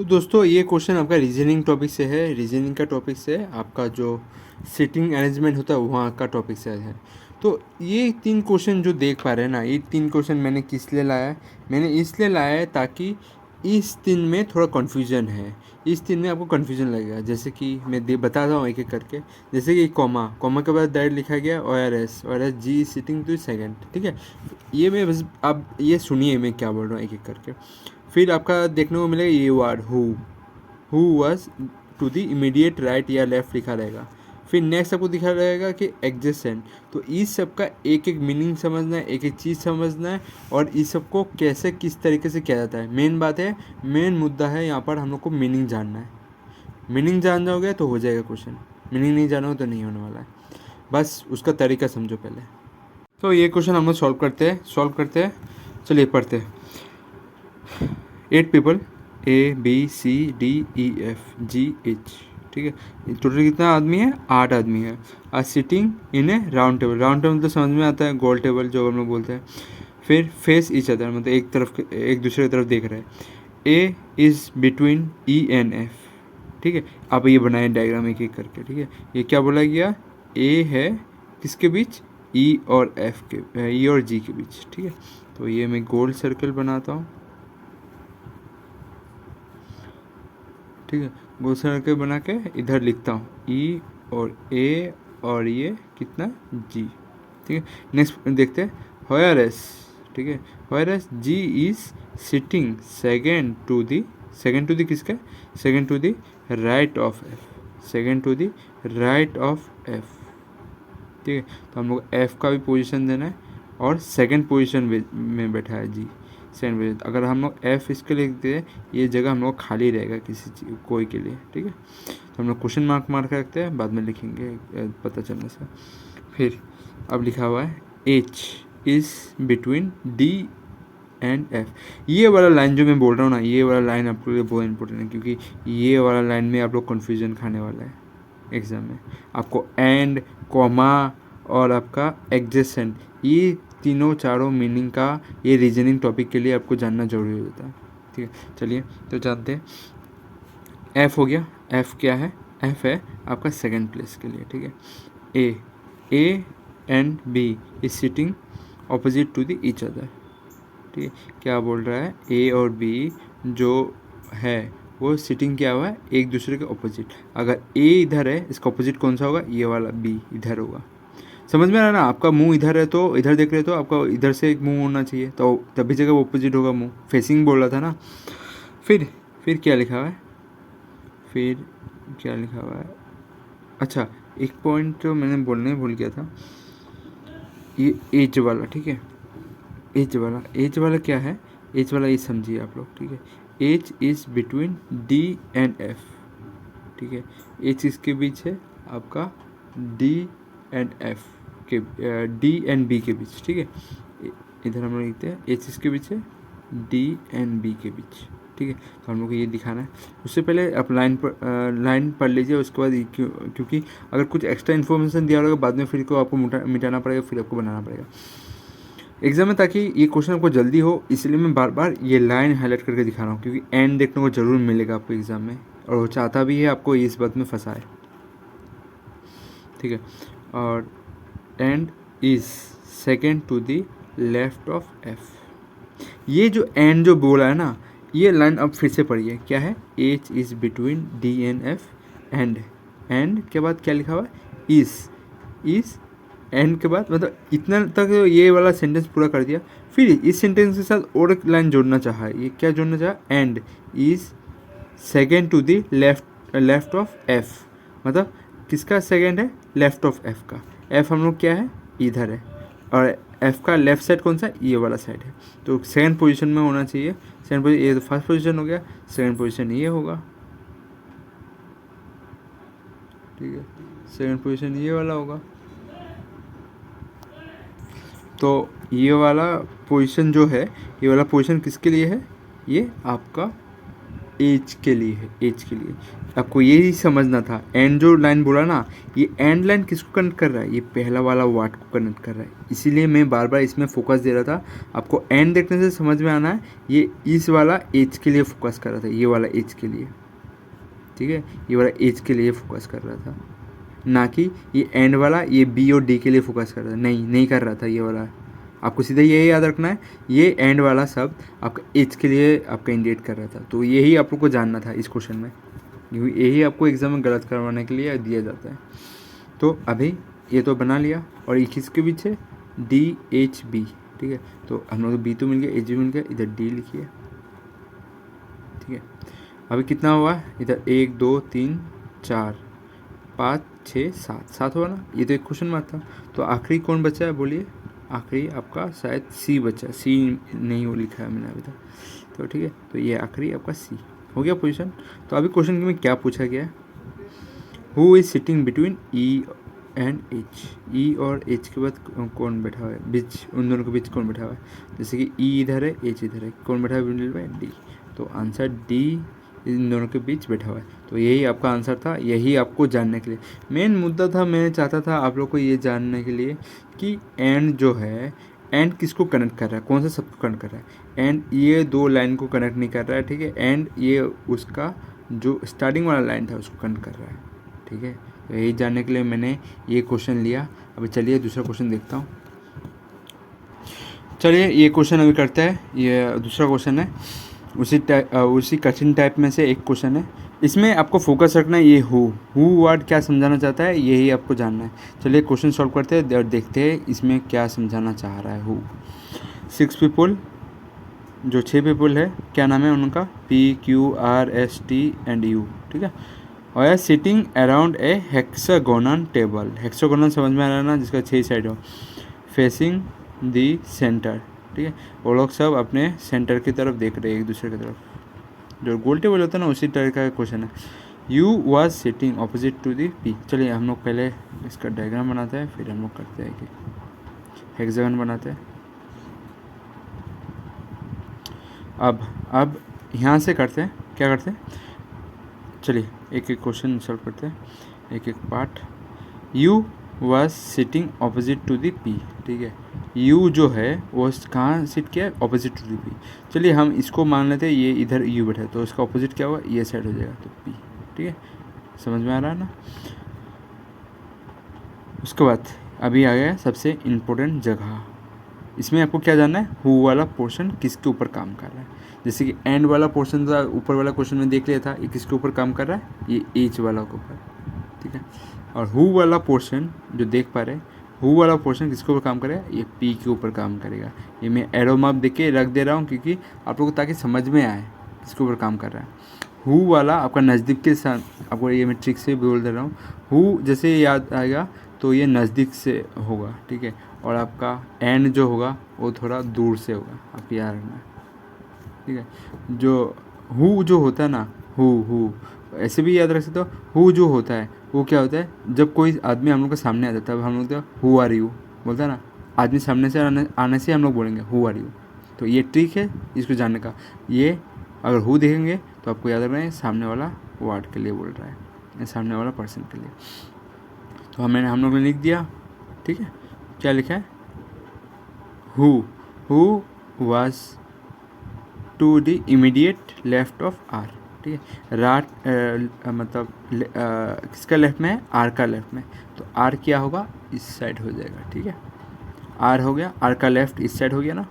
तो दोस्तों ये क्वेश्चन आपका रीजनिंग टॉपिक से है। रीजनिंग का टॉपिक से आपका जो सिटिंग अरेंजमेंट होता है वहाँ का टॉपिक से है। तो ये 3 क्वेश्चन जो देख पा रहे हैं ना, ये 3 क्वेश्चन मैंने किस लिए लाया है? मैंने इसलिए लाया है ताकि इस 3 में थोड़ा कन्फ्यूजन है। इस 3 में आपको कन्फ्यूजन लगेगा। जैसे कि मैं बताता हूँ एक एक करके। जैसे कि कॉमा के बाद डायरेक्ट लिखा गया ORS G sitting to second, ठीक है। ये मैं बस आप ये सुनिए मैं क्या बोल रहा हूँ एक एक करके। फिर आपका देखने को मिलेगा ये word who was to the immediate right या लेफ्ट लिखा रहेगा। फिर नेक्स्ट आपको दिखा रहेगा कि एडजेसेंट। तो इस सब का एक एक मीनिंग समझना है, एक एक चीज़ समझना है और इस सब को कैसे किस तरीके से किया जाता है। मेन बात है, मेन मुद्दा है यहाँ पर हम लोग को मीनिंग जानना है। मीनिंग जान जाओगे तो हो जाएगा क्वेश्चन, मीनिंग नहीं जानोगे तो नहीं होने वाला है। बस उसका तरीका समझो पहले। तो ये क्वेश्चन हम लोग सॉल्व करते हैं। चलिए पढ़ते हैं। 8 पीपल ABCDEFGH, ठीक है। टोटल कितना आदमी है? 8 आदमी है। Are sitting in a round table. Round table तो समझ में आता है, गोल टेबल जो हम लोग बोलते हैं। फिर फेस ईच अदर, मतलब एक दूसरे की तरफ देख रहे हैं। A is between E and F, ठीक है। आप ये बनाए डायग्राम एक एक करके, ठीक है। ये क्या बोला गया? ए है किसके बीच? E और E और G के बीच, ठीक है। तो ये मैं गोल सर्कल बनाता हूँ, ठीक है। गोल सर्कल बना के इधर लिखता हूँ E और A और ये कितना G, ठीक है। नेक्स्ट देखते हैं व्हेयरएस, ठीक है। Where's G is sitting second to the किसका? Second to the right of F, second to the right of F, ठीक है। तो हम लोग F का भी पोजीशन देना है और सेकेंड पोजीशन में बैठा है G, सेकेंड पोजीशन। अगर हम लोग F इसके लिखते हैं, ये जगह हम लोग खाली रहेगा किसी चीज कोई के लिए, ठीक है। तो हम लोग क्वेश्चन मार्क के रखते हैं, बाद में लिखेंगे पता चलने से। फिर अब लिखा हुआ है H is between D and F। ये वाला लाइन जो मैं बोल रहा हूँ ना, ये वाला लाइन आपके लिए बहुत इंपॉर्टेंट है, क्योंकि ये वाला लाइन में आप लोग कन्फ्यूजन खाने वाला है एग्ज़ाम में। आपको एंड, कॉमा और आपका एडजेसेंट, ये तीनों चारों मीनिंग का ये रीजनिंग टॉपिक के लिए आपको जानना जरूरी होता है, ठीक है। चलिए तो जानते हैं। F हो गया। F क्या है? F है आपका सेकेंड प्लेस के लिए, ठीक है। A and B is sitting opposite to the each other, ठीक है। क्या बोल रहा है? A और B जो है वो सिटिंग क्या हुआ है? एक दूसरे के ऑपोजिट। अगर A इधर है, इसका ऑपोजिट कौन सा होगा? ये वाला B इधर होगा। समझ में आ रहा है ना? आपका मुंह इधर है तो इधर देख रहे हो तो आपका इधर से एक मुंह होना चाहिए, तो तभी जगह ऑपोजिट होगा मुंह, फेसिंग बोल रहा था ना। फिर क्या लिखा हुआ है? फिर क्या लिखा हुआ है? अच्छा, एक पॉइंट जो मैंने बोलने भूल गया था, ये एज वाला, ठीक है। एज वाला क्या है? एज वाला ये समझिए आप लोग, ठीक है। H is between D and F, ठीक है। एज इसके बीच है आपका D एंड F के, D एंड B के बीच, ठीक है। इधर हम लोग लिखते हैं एज इसके बीच है D एंड B के बीच, ठीक है। तो हम लोग को ये दिखाना है। उससे पहले आप लाइन पढ़ लीजिए, उसके बाद क्योंकि अगर कुछ एक्स्ट्रा इन्फॉर्मेशन दिया होगा बाद में फिर को आपको मिटाना पड़ेगा, फिर आपको बनाना पड़ेगा एग्जाम में, ताकि ये क्वेश्चन आपको जल्दी हो। इसलिए मैं बार बार ये लाइन हाईलाइट करके दिखा रहा हूँ, क्योंकि एंड देखने को जरूर मिलेगा आपको एग्जाम में, और वो चाहता भी है आपको इस बात में फंसाए, ठीक है। और and is second to the left of F। ये जो एंड जो बोला है ना, ये लाइन अब फिर से पढ़िए। क्या है? H is between D and F and के बाद क्या लिखा हुआ है? इज एंड के बाद, मतलब इतना तक ये वाला सेंटेंस पूरा कर दिया। फिर इस सेंटेंस के साथ और एक लाइन जोड़ना चाहा है। ये क्या जोड़ना चाहा? And is second to the left of F, मतलब किसका सेकेंड है? लेफ्ट ऑफ F का। F हम लोग क्या है? इधर है, और F का लेफ्ट साइड कौन सा? ये वाला साइड है। तो सेकंड पोजीशन में होना चाहिए। सेकंड पोजीशन, ये तो फर्स्ट पोजीशन हो गया, सेकंड पोजीशन ये होगा, ठीक है। सेकंड पोजीशन ये वाला होगा। तो ये वाला पोजीशन जो है, ये वाला पोजीशन किसके लिए है? ये आपका एज के लिए है, एज के लिए। आपको यही समझना था। एंड जो लाइन बोला ना, ये एंड लाइन किसको कनेक्ट कर रहा है? ये पहला वाला वर्ड को कनेक्ट कर रहा है। इसीलिए मैं बार बार इसमें फोकस दे रहा था। आपको एंड देखने से समझ में आना है, ये इस वाला एज के लिए फोकस कर रहा था, ये वाला एज के लिए, ठीक है, ये वाला एज के लिए फोकस कर रहा था, ना कि ये एंड वाला ये बी और डी के लिए फोकस कर रहा था। नहीं कर रहा था ये वाला। आपको सीधा यही याद रखना है, ये एंड वाला शब्द आपका एज के लिए आपका इंडिकेट कर रहा था। तो यही आप लोग को जानना था इस क्वेश्चन में, क्योंकि यही आपको एग्जाम में गलत करवाने के लिए दिया जाता है। तो अभी ये तो बना लिया, और ये किसके बीच है? डी एच बी, ठीक है। तो हम लोग बी तो मिल गया, एच भी मिल गया, इधर डी लिखिए, ठीक है। अभी कितना हुआ इधर? 1 2 3 4 5 6 7 हुआ ना। ये तो एक क्वेश्चन मार्क था। तो आखिरी कौन बचा है बोलिए? आखिरी आपका शायद सी बचा। सी नहीं वो लिखा है मैंने अभी तक, तो ठीक है। तो ये आखिरी आपका सी हो गया पोजीशन। तो अभी क्वेश्चन में क्या पूछा गया है? Who is sitting between E and H? E और एच के बाद कौन बैठा हुआ है? बीच, उन दोनों के बीच कौन बैठा हुआ है? जैसे कि ई इधर है, एच इधर है, कौन बैठा है मिडिल में? डी। तो आंसर डी इन दोनों के बीच बैठा हुआ है। तो यही आपका आंसर था, यही आपको जानने के लिए मेन मुद्दा था। मैं चाहता था आप लोग को ये जानने के लिए कि एंड जो है, एंड किसको कनेक्ट कर रहा है, कौन सा शब्द को कनेक्ट कर रहा है? एंड ये दो लाइन को कनेक्ट नहीं कर रहा है, ठीक है। एंड ये उसका जो स्टार्टिंग वाला लाइन था उसको कनेक्ट कर रहा है, ठीक है। तो यही जानने के लिए मैंने ये क्वेश्चन लिया। अभी चलिए दूसरा क्वेश्चन देखता हूँ। चलिए ये क्वेश्चन अभी करते हैं। ये दूसरा क्वेश्चन है, उसी कठिन टाइप में से एक क्वेश्चन है। इसमें आपको फोकस रखना है, ये हु वर्ड क्या समझाना चाहता है, यही आपको जानना है। चलिए क्वेश्चन सॉल्व करते हैं और देखते हैं इसमें क्या समझाना चाह रहा है। हु 6 पीपल, जो 6 पीपल है, क्या नाम है उनका? PQRST एंड U, ठीक है। और sitting around a hexagonal table. Hexagonal समझ में आ रहा है ना, जिसका 6 साइड हो, फेसिंग दी सेंटर, ठीक है। वो लोग सब अपने सेंटर की तरफ देख रहे हैं, एक दूसरे की तरफ। जो गोल टेबल होता है ना, उसी तरह का क्वेश्चन है। U was sitting opposite to the P. चलिए हम लोग पहले इसका डायग्राम बनाते हैं, फिर हम लोग करते हैं कि हेक्सागन बनाते हैं। अब यहाँ से करते हैं, क्या करते हैं? चलिए एक एक क्वेश्चन सॉल्व करते हैं, एक एक part. U was sitting opposite to the P, ठीक है। यू जो है वो कहाँ सिट किया है? Opposite to the P. चलिए हम इसको मान लेते हैं, ये इधर यू बैठा है, तो इसका ऑपोजिट क्या होगा? ये साइड हो जाएगा, तो पी, ठीक है। समझ में आ रहा है ना? उसके बाद अभी आ गया सबसे इम्पोर्टेंट जगह। इसमें आपको क्या जानना है? हु वाला पोर्शन किसके ऊपर काम कर रहा है। जैसे कि एंड वाला पोर्शन था, ऊपर वाला क्वेश्चन में देख लिया था, ये किसके ऊपर काम कर रहा है? ये एच वाला के ऊपर, ठीक है। और हु वाला पोर्शन जो देख पा रहे हैं, हु वाला पोर्शन किसके ऊपर काम करेगा? ये पी के ऊपर काम करेगा। ये मैं एरो मार्क देख के रख दे रहा हूँ, क्योंकि आप लोगों को ताकि समझ में आए किसके ऊपर काम कर रहा है। हु वाला आपका नज़दीक के साथ, आपको ये मैं ट्रिक से बोल दे रहा हूँ। हु जैसे याद आएगा तो ये नज़दीक से होगा, ठीक है। और आपका एंड जो होगा वो थोड़ा दूर से होगा, आप याद रखना, ठीक है। जो हु जो होता है ना, हु ऐसे भी याद रख सकते हो। हु जो होता है वो क्या होता है? जब कोई आदमी हम लोग के सामने आ जाता है, हम लोग हु आर यू बोलता है ना, आदमी सामने से आने से हम लोग बोलेंगे हु आर यू। तो ये ट्रिक है इसको जानने का। ये अगर हु देखेंगे तो आपको याद रखना है सामने वाला वर्ड के लिए बोल रहा है, या सामने वाला पर्सन के लिए। तो हम लोग ने लिख दिया, ठीक है। क्या लिखा है? Who was to the immediate left of R, ठीक है। मतलब किसका लेफ्ट में है? आर का लेफ्ट में। तो आर क्या होगा? इस साइड हो जाएगा, ठीक है। आर हो गया, आर का लेफ्ट इस साइड हो गया ना,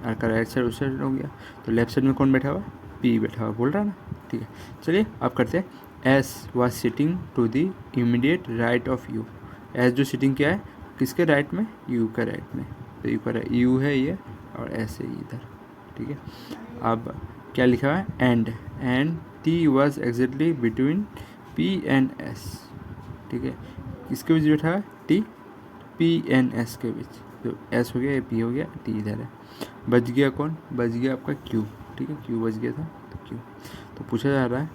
आर का राइट साइड उस साइड हो गया। तो लेफ्ट साइड में कौन बैठा हुआ है? पी बैठा हुआ, बोल रहा है ना, ठीक है। चलिए अब करते हैं। S was sitting to the immediate right of U. S जो सिटिंग क्या है? किसके राइट में? यू का राइट में। तो यू है ये, और एस है इधर, ठीक है। अब क्या लिखा हुआ है? And T was exactly between P and S, ठीक है। किसके बीच बैठा है? टी, पी एंड एस के बीच। तो एस हो गया, ये पी हो गया, टी इधर है। बच गया कौन? बच गया आपका क्यू, ठीक है। क्यू बच गया था, तो क्यू। तो पूछा जा रहा है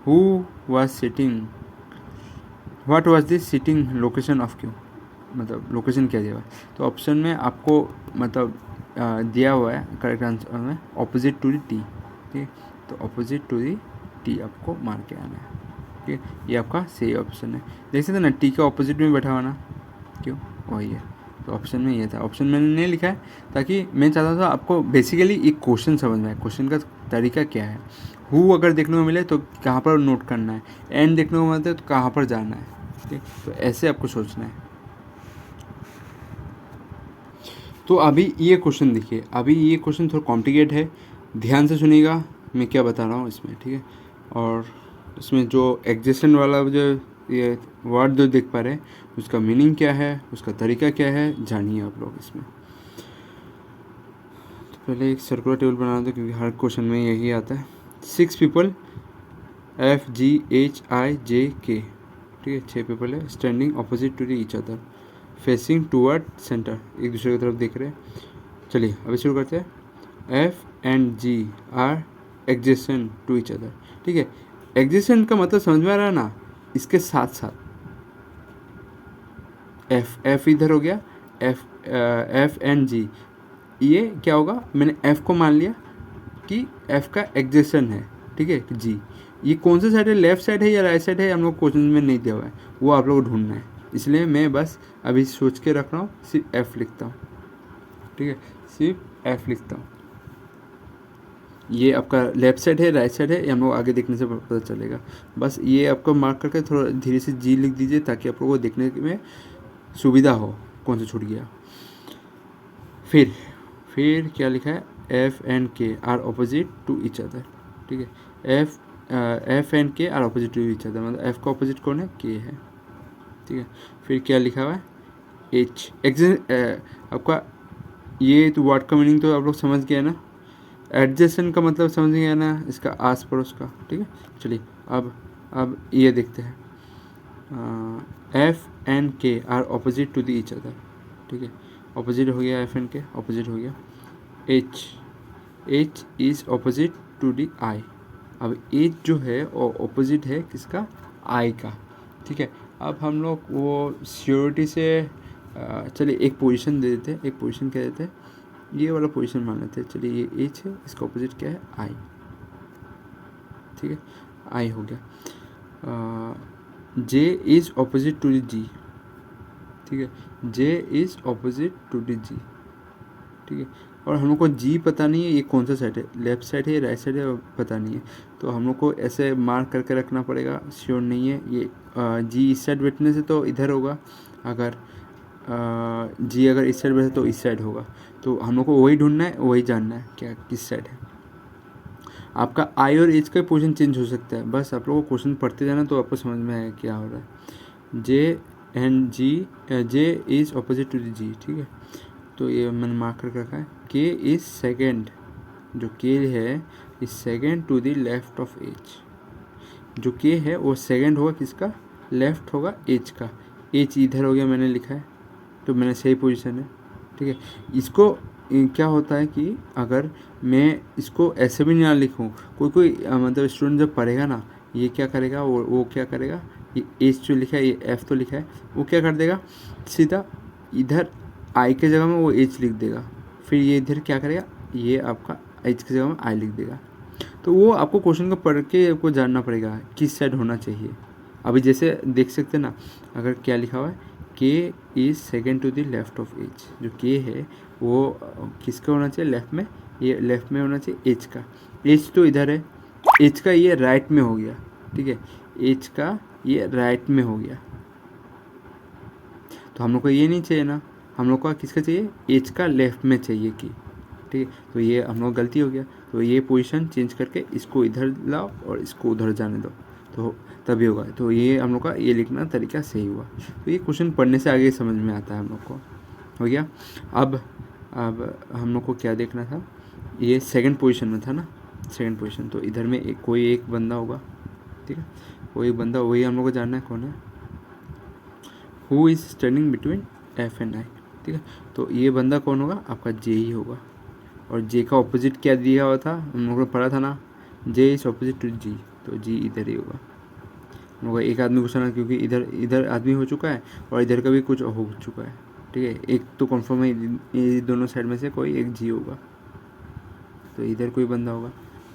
who was sitting, what was the sitting location of Q, मतलब लोकेशन क्या दिया हुआ है। तो ऑप्शन में आपको मतलब दिया हुआ है करेक्ट आंसर में ऑपोजिट टू दी टी, ठीक है। तो ऑपोजिट टू दी टी आपको मार के आना है। ठीक है, ये आपका सही ऑप्शन है। देख सकते ना टी के ऑपोजिट में बैठा हुआ ना, क्यों वही है। तो ऑप्शन में ये था, ऑप्शन मैंने नहीं लिखा है ताकि मैं चाहता था आपको बेसिकली एक क्वेश्चन समझ में आए, क्वेश्चन का तरीका क्या है। हु अगर देखने को मिले तो कहाँ पर नोट करना है, एंड देखने को मिलते तो कहाँ पर जाना है। ठीक, तो ऐसे आपको सोचना है। तो अभी ये क्वेश्चन देखिए, अभी ये क्वेश्चन थोड़ा कॉम्प्लिकेट है, ध्यान से सुनिएगा मैं क्या बता रहा हूँ इसमें। ठीक है, और इसमें जो एग्जिस्टेंट वाला जो ये वर्ड जो देख पा रहे हैं उसका मीनिंग क्या है, उसका तरीका क्या है, जानिए आप लोग इसमें। तो पहले एक सर्कुलर टेबल बनाना था क्योंकि हर क्वेश्चन में यही आता है। 6 पीपल FGHIJK, ठीक है 6 पीपल है, standing opposite to each other facing toward centre, एक दूसरे की तरफ देख रहे हैं। चलिए अभी शुरू करते हैं। F and G are existent to each other. ठीक है, एग्जिस्टेंट का मतलब समझ में आ रहा है ना, इसके साथ साथ F इधर हो गया, F एंड G, ये क्या होगा, मैंने F को मान लिया कि F का एग्जिस्टेंट है। ठीक है, G ये कौन सा साइड है, लेफ्ट साइड है या राइट साइड है, हम लोग क्वेश्चन में नहीं दिया हुआ है, वो आप लोग को ढूंढना है। इसलिए मैं बस अभी सोच के रख रहा हूँ, सिर्फ F लिखता हूँ। ठीक है, सिर्फ F लिखता हूँ। ये आपका लेफ्ट साइड है राइट साइड है, ये हम लोग आगे देखने से पता चलेगा। बस ये आपको मार्क करके थोड़ा धीरे से G लिख दीजिए ताकि आप लोगों को देखने में सुविधा हो कौन सा छूट गया। फिर क्या लिखा है, F and K are opposite to each other. ठीक है, F and K are opposite to each other, मतलब F का ऑपोजिट कौन है, K है। ठीक है, फिर क्या लिखा हुआ है, H आपका ये तो वर्ड का मीनिंग तो आप लोग समझ गए ना, एडजेसेंट का मतलब समझ गया ना, इसका आस पड़ोस का। ठीक है, चलिए अब ये देखते हैं। F and K are opposite to the each other. ठीक है, ऑपोजिट हो गया, F एंड K ऑपोजिट हो गया। H is opposite to the I। अब H जो है वो ऑपोजिट है किसका, I का। ठीक है, अब हम लोग वो श्योरिटी से चलिए एक पोजीशन दे देते हैं, एक पोजीशन कह देते हैं, ये वाला पोजीशन मान लेते हैं। चलिए ये H है, इसका ऑपोजिट क्या है, I। ठीक है, I हो गया। J is opposite to the G। ठीक है, J is opposite to the G। ठीक है, और हम लोग को G पता नहीं है ये कौन सा साइड है, लेफ्ट साइड है राइट साइड है पता नहीं है, तो हम लोग को ऐसे मार्क करके रखना पड़ेगा, श्योर नहीं है ये। G इस साइड बैठने से तो इधर होगा, अगर G अगर इस साइड बैठे तो इस साइड होगा, तो हम लोग को वही ढूंढना है, वही जानना है क्या किस साइड है। आपका I और H का पोजीशन चेंज हो सकता है, बस आप लोगों को क्वेश्चन पढ़ते जाना तो आपको समझ में आएगा क्या हो रहा है। J and G, J is opposite to the G। ठीक है, तो ये मैंने मार्क करके रखा है। K इज सेकेंड, जो K है is second to the left of H। जो K है वो सेकेंड होगा किसका, लेफ्ट होगा H का। H इधर हो गया, मैंने लिखा है तो मैंने सही पोजीशन है। ठीक है, इसको क्या होता है कि अगर मैं इसको ऐसे भी ना लिखूं, कोई मतलब स्टूडेंट जब पढ़ेगा ना, ये क्या करेगा, वो क्या करेगा, ये H जो लिखा है, ये F तो लिखा है, वो क्या कर देगा, सीधा इधर I के जगह में वो H लिख देगा, फिर ये इधर क्या करेगा, ये आपका H की जगह में I लिख देगा। तो वो आपको क्वेश्चन को पढ़ के आपको जानना पड़ेगा किस साइड होना चाहिए। अभी जैसे देख सकते हैं ना, अगर क्या लिखा हुआ है, K is second to the left of H, जो K है वो किसका होना चाहिए, लेफ्ट में, ये लेफ्ट में होना चाहिए H का। H तो इधर है, H का ये राइट में हो गया। ठीक है, H का ये राइट में हो गया, तो हम लोग को ये नहीं चाहिए ना, हम लोग को किसका चाहिए, H का लेफ्ट में चाहिए कि। ठीक है, तो ये हम लोग गलती हो गया, तो ये पोजीशन चेंज करके इसको इधर लाओ और इसको उधर जाने दो, तो तभी होगा। तो ये हम लोग का ये लिखना तरीका सही हुआ। तो ये क्वेश्चन पढ़ने से आगे समझ में आता है हम लोग को, हो गया। अब हम लोग को क्या देखना था, ये सेकंड पोजीशन में था ना, सेकंड पोजीशन, तो इधर में कोई एक बंदा होगा। ठीक है, कोई बंदा, वही हम लोग को जानना है कौन है। Who is standing between F and I। ठीक है, तो ये बंदा कौन होगा, आपका J ही होगा। और J का ऑपोजिट क्या दिया हुआ था, हम लोगों ने पढ़ा था ना, J is opposite to G, तो G इधर ही होगा। हम लोग एक आदमी को पूछना क्योंकि इधर आदमी हो चुका है और इधर का भी कुछ हो चुका है। ठीक है, एक तो कन्फर्म है, ये दोनों साइड में से कोई एक G होगा, तो इधर कोई बंदा होगा।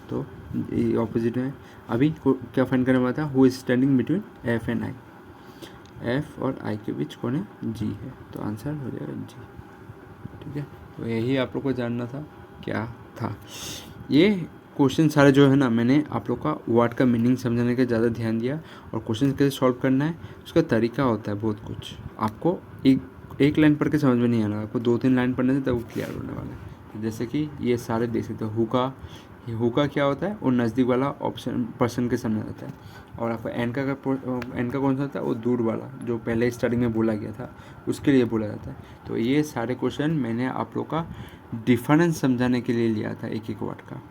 तो ये ऑपोजिट है। अभी क्या फाइंड करने वाला था, who is standing between F and I, F और आई के बीच कौन है, जी है, तो आंसर हो जाएगा जी। ठीक है, तो यही आप लोग को जानना था क्या था। ये क्वेश्चन सारे जो है ना, मैंने आप लोग का वर्ड का मीनिंग समझाने का ज़्यादा ध्यान दिया, और क्वेश्चन कैसे सॉल्व करना है उसका तरीका होता है बहुत कुछ। आपको एक लाइन पढ़ के समझ में नहीं आना, आपको 2-3 लाइन पढ़ने से तब वो क्लियर होने वाला है। जैसे कि ये सारे देख सकते हो, हुका क्या होता है, वो नज़दीक वाला ऑप्शन पर्सन के सामने रहता है, और आपका एन का कौन सा होता है, वो दूर वाला जो पहले स्टार्टिंग में बोला गया था उसके लिए बोला जाता है। तो ये सारे क्वेश्चन मैंने आप लोग का डिफरेंस समझाने के लिए लिया था एक एक वर्ड का।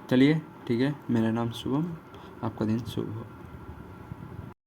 चलिए ठीक है, मेरा नाम शुभम, आपका दिन शुभ हो।